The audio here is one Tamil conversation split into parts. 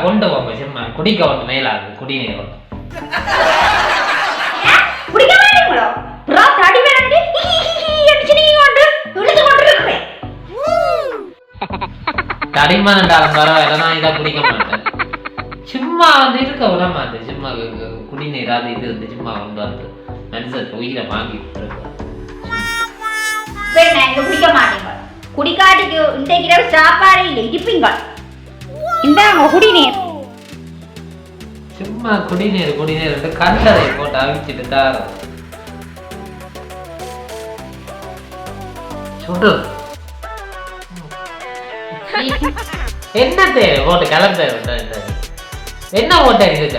கொண்டு போங்க சும்மா குடிக்க ஒன்று மேலாது குடிநீர் ஒன்று குடிக்க மாட்டீங்களோ தடி வேண்டி தடிமானம் பரவாயில்ல நான் இதை குடிக்க மாட்டேன் சும்மா வந்து இருக்க விட மாட்டேன் சும்மா குடிநீர் அது இது வந்து சும்மா கொண்டு வந்து மனுஷன் உயிரை வாங்கி குடிக்க மாட்டீங்க குடிக்காட்டிக்கு இன்றைக்கு சாப்பாடு இல்லை இருப்பீங்க இந்தாங்க குடிநீர் சும்மா குடிநீர் கண்டதை போட்டு அவிச்சிட்டு தார சுடு என்ன தேவை போட்டு கலந்த என்ன போட்ட இருக்க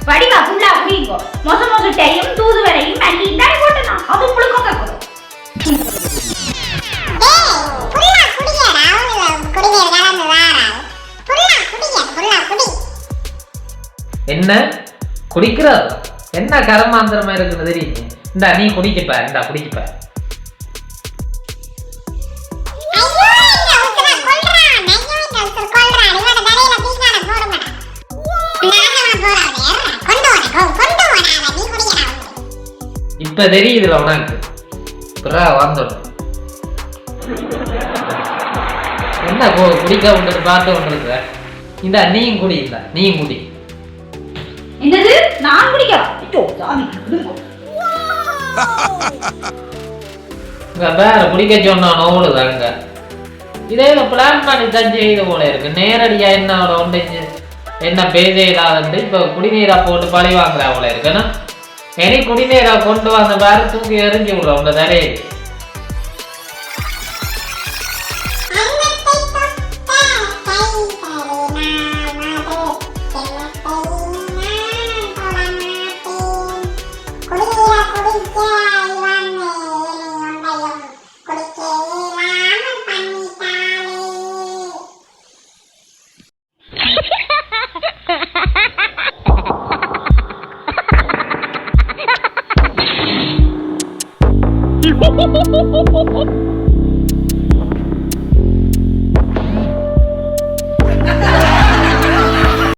வடிவா ஃபுல்லா குடிங்கோ மொச டையும் தூது வரையும் மல்லி தான் போட்டனா அது உங்களுக்கு கேக்குது என்ன குடிக்கிற என்ன கரமாந்திரமா இருக்குன்னு தெரியுது இந்த நீ குடிக்கப்ப இந்த குடிக்கப்ப இப்ப தெரியுதுல உனக்கு வந்துடும் என்ன குடிக்க ஒன்று பார்த்து ஒன்று இருக்கிற இந்த நீயும் குடி இல்ல நீயும் குடி என்னது நான் குடிக்கலாம் வேற குடிக்க சொன்னா நோவுடுதாங்க இதே பிளான் பண்ணி தான் செய்த போல இருக்கு நேரடியா என்னோட ஒன்றைச்சு என்ன பேச இல்லாத இப்ப குடிநீரா போட்டு பழி வாங்குறா போல இருக்குன்னா இனி குடிநீரா கொண்டு வந்த வேற தூக்கி எரிஞ்சு விடுற உங்க தலையை Ha ha ha ha ha!